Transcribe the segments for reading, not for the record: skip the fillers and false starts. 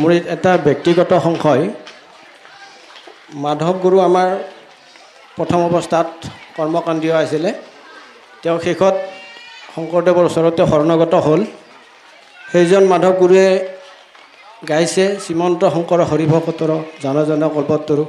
মোৰ এটা ব্যক্তিগত সংশয় মাধৱ গুৰু আমাৰ প্ৰথম অৱস্থাত কৰ্মকাণ্ডীয় আছিলে তেওঁ শেষত শংকৰদেৱৰ ওচৰতে শৰণাগত হ'ল সেইজন মাধৱ গুৰুৱে গাইছে শ্ৰীমন্ত শংকৰ হৰিভকতৰ জন জন কল্পতৰু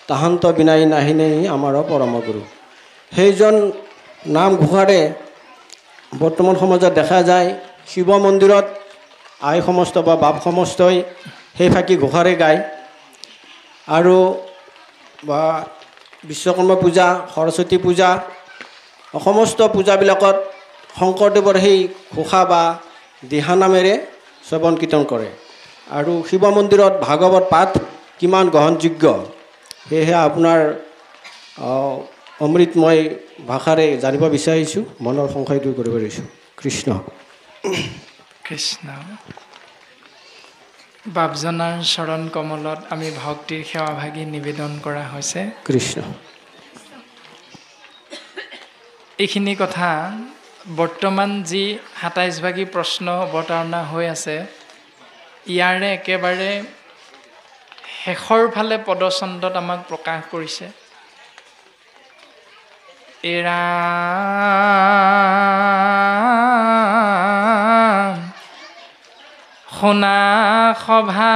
তাহান্ত বিনাই নাহিনে আমাৰ পৰম গুৰু সেইজন নাম ঘোষাৰে বৰ্তমান সমাজত দেখা যায় শিৱ মন্দিৰত আই সমস্ত বা বাপ সমস্তই সেই ফাকি ঘোষাৰে গায় আৰু বা বিশ্বকৰ্মা পূজা সৰস্বতী পূজা সমস্ত পূজাবিলাকত শংকৰদেৱৰ সেই ঘোষা বা দিহানামেৰে শ্ৰৱণ কীৰ্তন কৰে আৰু শিৱ মন্দিৰত ভাগৱত পাঠ কিমান গ্ৰহণযোগ্য সেয়েহে আপোনাৰ অমৃতময় ভাষাৰে জানিব বিচাৰিছোঁ মনৰ সংশয় দূৰ কৰিব পাৰিছোঁ কৃষ্ণ কৃষ্ণ বাপজনাৰ চৰণ কমলত আমি ভক্তিৰ সেৱাভাগী নিবেদন কৰা হৈছে কৃষ্ণ এইখিনি কথা বৰ্তমান যি ২৭ ভাগী প্ৰশ্ন অৱতাৰণা হৈ আছে ইয়াৰে একেবাৰে শেষৰ ফালে পদচন্দত আমাক প্ৰকাশ কৰিছে এৰা শুনা সভা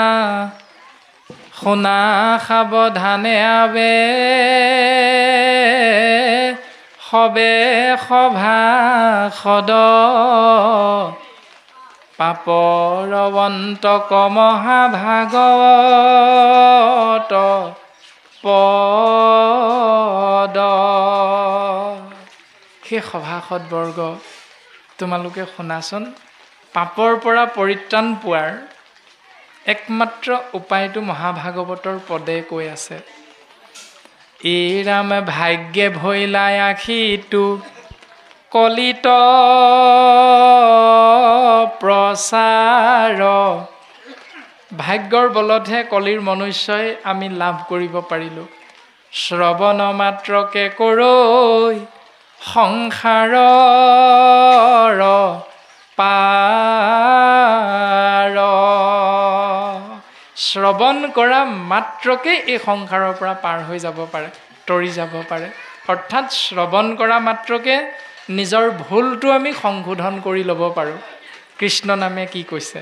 শুনা সাৱধানে আবে সবে সভা সদ পাপৰৱন্তক মহাভাগৱত পদ সেই সভাসদবৰ্গ তোমালোকে শুনাচোন পাপৰ পৰা পৰিত্ৰাণ পোৱাৰ একমাত্ৰ উপায়টো মহাভাগৱতৰ পদে কৈ আছে এই ৰাম ভাগ্যে ভৈলাই আখিটো কলিত প্ৰচাৰ ভাগ্যৰ বলতহে কলিৰ মনুষ্যই আমি লাভ কৰিব পাৰিলোঁ শ্ৰৱণ মাত্ৰকে কৰৈ সংসাৰৰ পাৰ শ্ৰৱণ কৰা মাত্ৰকে এই সংসাৰৰ পৰা পাৰ হৈ যাব পাৰে তৰি যাব পাৰে অৰ্থাৎ শ্ৰৱণ কৰা মাত্ৰকে নিজৰ ভুলটো আমি সংশোধন কৰি ল'ব পাৰোঁ কৃষ্ণ নামে কি কৈছে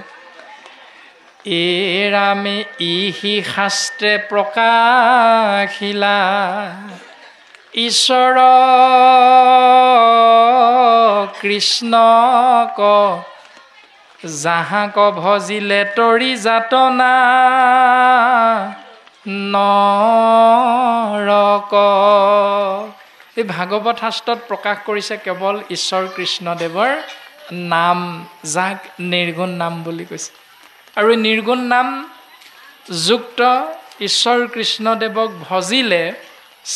এৰামে ইহি শাস্ত্ৰে প্ৰকাশিলা ঈশ্বৰ কৃষ্ণক যাহাক ভজিলে তৰি যাতনা নৰক এই ভাগৱত শাস্ত্ৰত প্ৰকাশ কৰিছে কেৱল ঈশ্বৰ কৃষ্ণদেৱৰ নাম যাক নিৰ্গুণ নাম বুলি কৈছে আৰু এই নিৰ্গুণ নাম যুক্ত ঈশ্বৰ কৃষ্ণদেৱক ভজিলে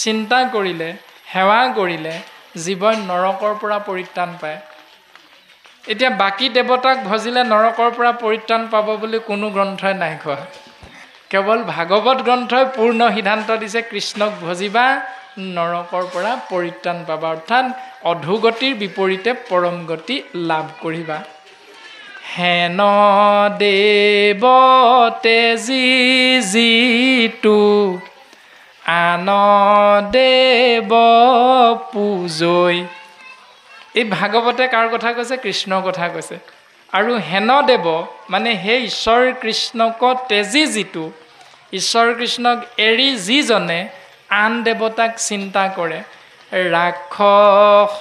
চিন্তা কৰিলে সেৱা কৰিলে জীৱন নৰকৰ পৰা পৰিত্ৰাণ পায় এতিয়া বাকী দেৱতাক ভজিলে নৰকৰ পৰা পৰিত্ৰাণ পাব বুলি কোনো গ্ৰন্থই নাই কোৱা কেৱল ভাগৱত গ্ৰন্থই পূৰ্ণ সিদ্ধান্ত দিছে কৃষ্ণক ভজিবা নৰকৰ পৰা পৰিত্ৰাণ পাবা অৰ্থাৎ অধোগতিৰ বিপৰীতে পৰম গতি লাভ কৰিবা হেন দেৱতে যিটো আন দেৱ পূজৈ এই ভাগৱতে কাৰ কথা কৈছে কৃষ্ণৰ কথা কৈছে আৰু হেন দেৱ মানে সেই ঈশ্বৰ কৃষ্ণক তেজি যিটো ঈশ্বৰ কৃষ্ণক এৰি যিজনে আন দেৱতাক চিন্তা কৰে ৰাক্ষস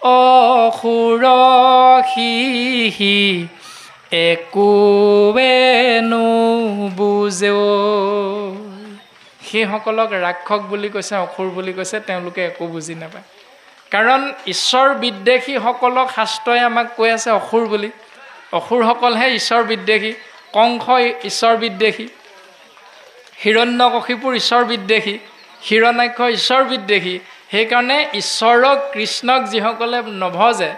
অসুৰ সি একোৱেনো বুজেও সেইসকলক ৰাক্ষস বুলি কৈছে অসুৰ বুলি কৈছে তেওঁলোকে একো বুজি নাপায় কাৰণ ঈশ্বৰ বিদ্বেষীসকলক শাস্ত্ৰই আমাক কৈ আছে অসুৰ বুলি অসুৰসকলহে ঈশ্বৰ বিদ্বেষী কংস ঈশ্বৰ বিদ্বেষী হিৰণ্যকশিপুৰ ঈশ্বৰ বিদ্বেষী হিৰণ্যাক্ষ ঈশ্বৰ বিদ্বেষী সেইকাৰণে ঈশ্বৰক কৃষ্ণক যিসকলে নভজে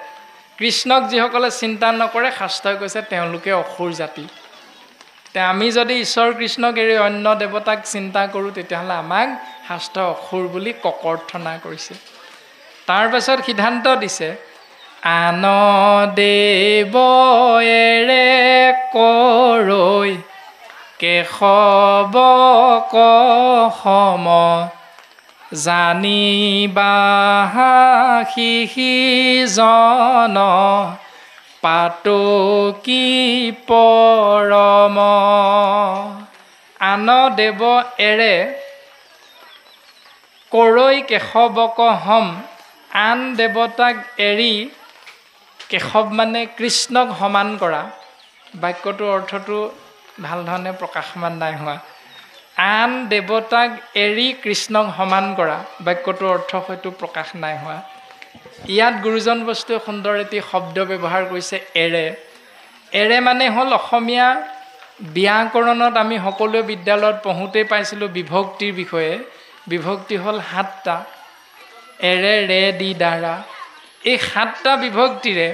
কৃষ্ণক যিসকলে চিন্তা নকৰে শাস্ত্ৰই কৈছে তেওঁলোকে অসুৰ জাতি তে আমি যদি ঈশ্বৰ কৃষ্ণক এৰি অন্য দেৱতাক চিন্তা কৰোঁ তেতিয়াহ'লে আমাক শাস্ত্ৰ অসুৰ বুলি ককৰ্থনা কৰিছে তাৰ পাছত সিদ্ধান্ত দিছে আন দেৱ এৰে কৰৈ কেশৱক সম জানিবা সিজন পাতকী পৰম আন দেৱ এৰে কৰৈ কেশৱক হম আন দেৱতাক এৰি কেশৱ মানে কৃষ্ণক সমান কৰা বাক্যটোৰ অৰ্থটো ভাল ধৰণে প্ৰকাশমান নাই হোৱা আন দেৱতাক এৰি কৃষ্ণক সমান কৰা বাক্যটোৰ অৰ্থ হয়তো প্ৰকাশ নাই হোৱা ইয়াত গুৰুজন বস্তুৱে সুন্দৰ এটি শব্দ ব্যৱহাৰ কৰিছে এৰে এৰে মানে হ'ল অসমীয়া ব্যাকৰণত আমি সকলোৱে বিদ্যালয়ত পঢ়োঁতেই পাইছিলোঁ বিভক্তিৰ বিষয়ে বিভক্তি হ'ল 7টা এৰে ৰে দি দ্বাৰা এই 7টা বিভক্তিৰে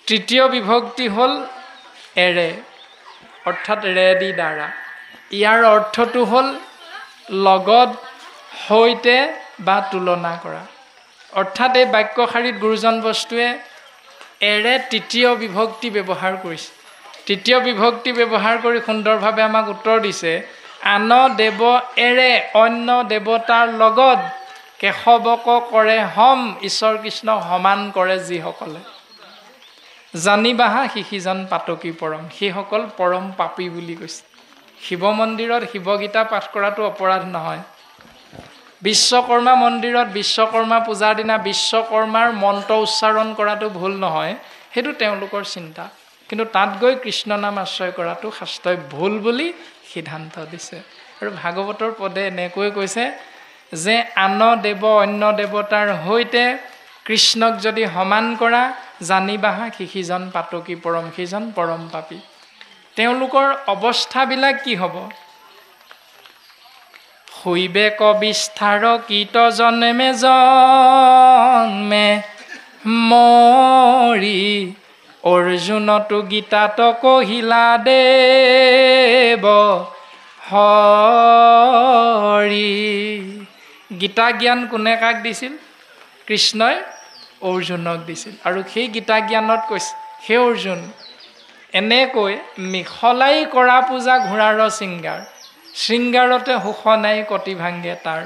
তৃতীয় বিভক্তি হ'ল এৰে অৰ্থাৎ ৰে দি দ্বাৰা ইয়াৰ অৰ্থটো হ'ল লগত সৈতে বা তুলনা কৰা অৰ্থাৎ এই বাক্যশাৰীত গুৰুজন বস্তুৱে এৰে তৃতীয় বিভক্তি ব্যৱহাৰ কৰিছে তৃতীয় বিভক্তি ব্যৱহাৰ কৰি সুন্দৰভাৱে আমাক উত্তৰ দিছে আন দেৱ এৰে অন্য দেৱতাৰ লগত কেশৱক কৰে হম ঈশ্বৰ কৃষ্ণক সমান কৰে যিসকলে জানিবাহা সিজন পাতকী পৰম সেইসকল পৰম পাপী বুলি কৈছে শিৱ মন্দিৰত শিৱগীতা পাঠ কৰাটো অপৰাধ নহয় বিশ্বকৰ্মা মন্দিৰত বিশ্বকৰ্মা পূজাৰ দিনা বিশ্বকৰ্মাৰ মন্ত্ৰ উচ্চাৰণ কৰাটো ভুল নহয় সেইটো তেওঁলোকৰ চিন্তা কিন্তু তাত গৈ কৃষ্ণ নাম আশ্ৰয় কৰাটো শাস্ত্ৰই ভুল বুলি সিদ্ধান্ত দিছে আৰু ভাগৱতৰ পদে এনেকৈ কৈছে যে আন দেৱ অন্য দেৱতাৰ সৈতে কৃষ্ণক যদি সমান কৰা জানিবাহা সিজন পাতকী পৰম সিজন পৰম পাপী তেওঁলোকৰ অৱস্থাবিলাক কি হ'ব শৈবেক বিস্থাৰ কীট জন্মে জন্মে মৰি অৰ্জুনতো গীতাত কহিলা দেৱ হৰি গীতা জ্ঞান কোনে কাক দিছিল কৃষ্ণই অৰ্জুনক দিছিল আৰু সেই গীতা জ্ঞানত কৈছে হে অৰ্জুন এনেকৈ মিখলাই কৰা পূজা ঘোঁৰাৰ শৃংগাৰতে সুখ নাই কটি ভাংগে তাৰ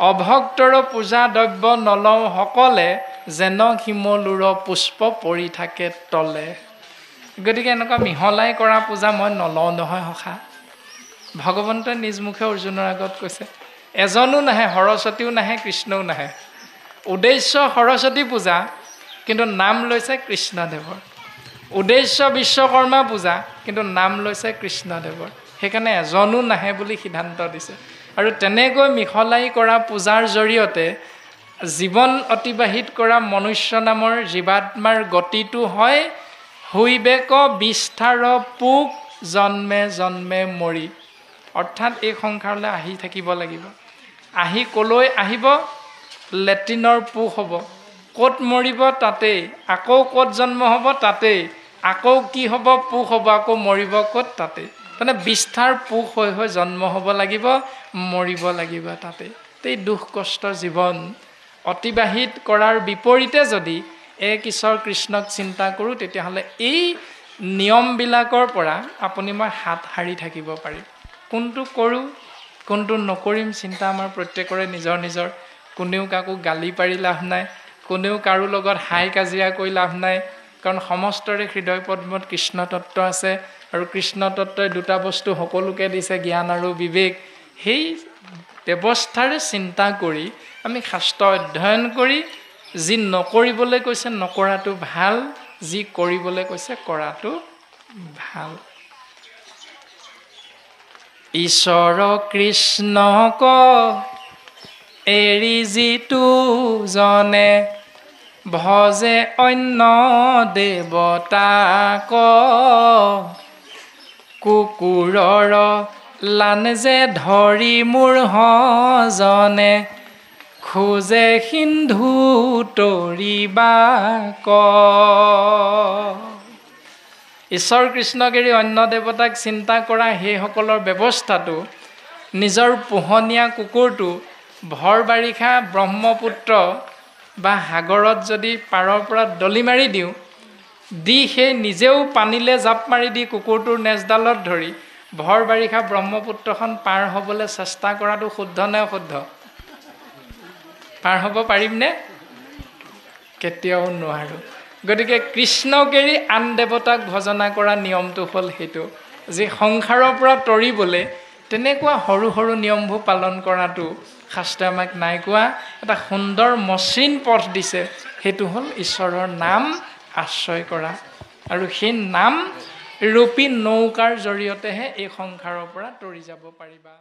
অভক্তৰ পূজা দ্ৰব্য নলওঁ সকলে যেন শিমলুৰ পুষ্প পৰি থাকে তলে গতিকে এনেকুৱা মিহলাই কৰা পূজা মই নলওঁ নহয় সখা ভগৱন্তই নিজ মুখে অৰ্জুনৰ আগত কৈছে এজনো নাহে সৰস্বতীও নাহে কৃষ্ণও নাহে উদ্দেশ্য সৰস্বতী পূজা কিন্তু নাম লৈছে কৃষ্ণদেৱৰ উদ্দেশ্য বিশ্বকৰ্মা পূজা কিন্তু নাম লৈছে কৃষ্ণদেৱৰ সেইকাৰণে এজনো নাহে বুলি সিদ্ধান্ত দিছে আৰু তেনেকৈ মিহলাই কৰা পূজাৰ জৰিয়তে জীৱন অতিবাহিত কৰা মনুষ্য নামৰ জীৱাত্মাৰ গতিটো হয় শৈবেক বিস্থাৰ পোক জন্মে জন্মে মৰি অৰ্থাৎ এই সংসাৰলৈ আহি থাকিব লাগিব আহি কলৈ আহিব লেট্ৰিনৰ পোক হ'ব ক'ত মৰিব তাতেই আকৌ ক'ত জন্ম হ'ব তাতেই আকৌ কি হ'ব পোক হ'ব আকৌ মৰিব ক'ত তাতেই মানে বিস্থাৰ পোক হৈ হৈ জন্ম হ'ব লাগিব মৰিব লাগিব তাতে এই দুখ কষ্টৰ জীৱন অতিবাহিত কৰাৰ বিপৰীতে যদি এক ঈশ্বৰ কৃষ্ণক চিন্তা কৰোঁ তেতিয়াহ'লে এই নিয়মবিলাকৰ পৰা আপুনি মই হাত সাৰি থাকিব পাৰিম কোনটো কৰোঁ কোনটো নকৰিম চিন্তা আমাৰ প্ৰত্যেকৰে নিজৰ নিজৰ কোনেও কাকো গালি পাৰি লাভ নাই কোনেও কাৰো লগত হাই কাজিয়া কৰি লাভ নাই কাৰণ সমস্তৰে হৃদয় পদ্মত কৃষ্ণ তত্ত্ব আছে আৰু কৃষ্ণ তত্ত্বই দুটা বস্তু সকলোকে দিছে জ্ঞান আৰু বিবেক সেই ব্যৱস্থাৰে চিন্তা কৰি আমি শাস্ত্ৰ অধ্যয়ন কৰি যি নকৰিবলৈ কৈছে নকৰাটো ভাল যি কৰিবলৈ কৈছে কৰাটো ভাল ঈশ্বৰ কৃষ্ণক এৰি যিটো জনে ভজে অন্য দেৱতাক কুকুৰৰ লান যে ধৰি মোৰ হজনে খোজে সিন্ধু তৰিবাক ঈশ্বৰ কৃষ্ণক এৰি অন্য দেৱতাক চিন্তা কৰা সেইসকলৰ ব্যৱস্থাটো নিজৰ পোহনীয়া কুকুৰটো ভৰ বাৰিষা ব্ৰহ্মপুত্ৰ বা সাগৰত যদি পাৰৰ পৰা দলি মাৰি দিওঁ দি সেই নিজেও পানীলৈ জাপ মাৰি দি কুকুৰটোৰ নেজডালত ধৰি ভৰ বাৰিষা ব্ৰহ্মপুত্ৰখন পাৰ হ'বলৈ চেষ্টা কৰাটো শুদ্ধ নে অশুদ্ধ? পাৰ হ'ব পাৰিমনে? কেতিয়াও নোৱাৰোঁ। গতিকে কৃষ্ণক এৰি আন দেৱতাক ভজনা কৰা নিয়মটো হ'ল সেইটো, যি সংসাৰৰ পৰা তৰিবলৈ তেনেকুৱা সৰু সৰু নিয়মবোৰ পালন কৰাটো শাস্ত্ৰই আমাক নাই কোৱা। এটা সুন্দৰ মসৃণ পথ দিছে, সেইটো হ'ল ঈশ্বৰৰ নাম আশ্ৰয় কৰা। আৰু সেই নাম ৰূপী নৌকাৰ জৰিয়তেহে এই সংসাৰৰ পৰা তৰি যাব পাৰিবা।